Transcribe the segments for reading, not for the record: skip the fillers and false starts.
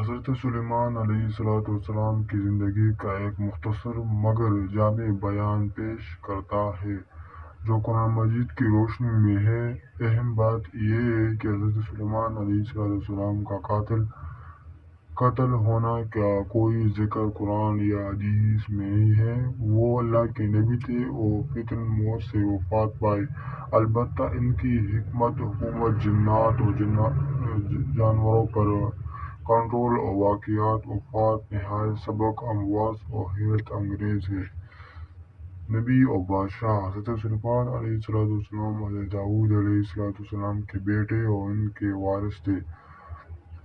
حضرت سلیمان علیہ السلام کی زندگی کا ایک مختصر مگر جامع بیان پیش کرتا ہے جو قرآن مجید کی روشنی میں ہے۔ اہم بات یہ ہے کہ حضرت سلیمان علیہ السلام کا قتل ہونا کا کوئی ذکر قرآن یا حدیث میں نہیں ہے۔ وہ اللہ کے نبی تھے اور فطرن موت سے وفات پائے۔ البتہ ان کی حکمت جنات اور جانوروں پر کنٹرول اور واقعات وفات نہایت سبق آموز اور حیرت انگیز ہے۔ نبی اور بادشاہ حضرت سلیمان علیہ السلام حضرت داؤد علیہ السلام کے بیٹے اور ان کے وارث تھے۔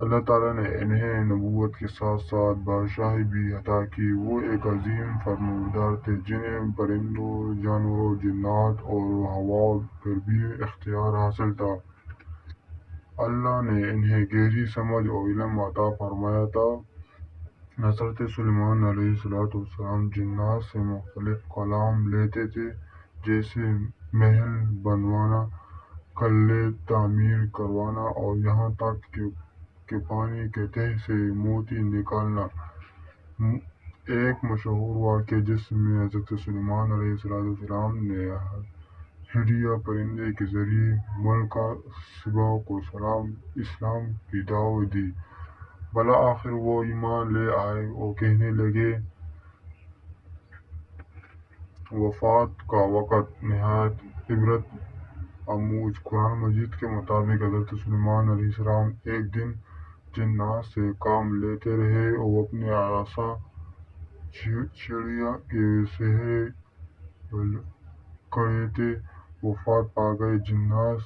اللہ تعالیٰ نے انہیں نبوت کے ساتھ ساتھ بادشاہی بھی عطا کی۔ وہ ایک عظیم فرمانبردار تھے جنہیں پرندوں، جانوروں، جنات اور ہوا پر بھی اختیار حاصل تھا۔ اللہ نے انہیں گہری سمجھ اور علم عطا فرمایا تھا۔ حضرت سلیمان علیہ السلام جنات سے مختلف کلام لیتے تھے، جیسے محل بنوانا، قلعے تعمیر کروانا اور یہاں تک کہ پانی کے تہہ سے موتی نکالنا۔ ایک مشہور واقعہ جس میں حضرت سلیمان علیہ السلام نے ہڈیا پرندے کے ذریعے ملکہ سبا کو اسلام کی دعوت دی۔ بالآخر وہ ایمان لے آئے اور کہنے لگے۔ وفات کا وقت نہایت عبرت آموز۔ قرآن مجید کے مطابق حضرت سلیمان علیہ السلام ایک دن جنات سے کام لیتے رہے اور اپنے عصا چڑیا کے سہرے کھڑے تھے، وفات پا گئے۔ جنات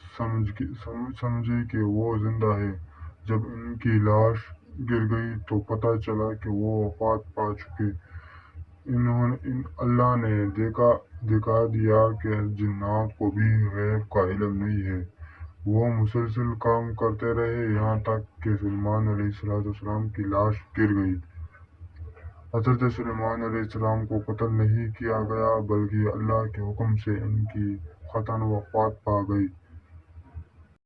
سمجھے کہ وہ زندہ ہے۔ جب ان کی لاش گر گئی تو پتہ چلا کہ وہ وفات پا چکے۔ اللہ نے دکھا دیا کہ جنات کو بھی غیب کا علم نہیں ہے۔ وہ مسلسل کام کرتے رہے یہاں تک کہ سلیمان علیہ السلام کی لاش گر گئی۔ حضرت سلیمان علیہ السلام کو قتل نہیں کیا گیا بلکہ اللہ کے حکم سے ان کی قطعاً وفات پا گئی۔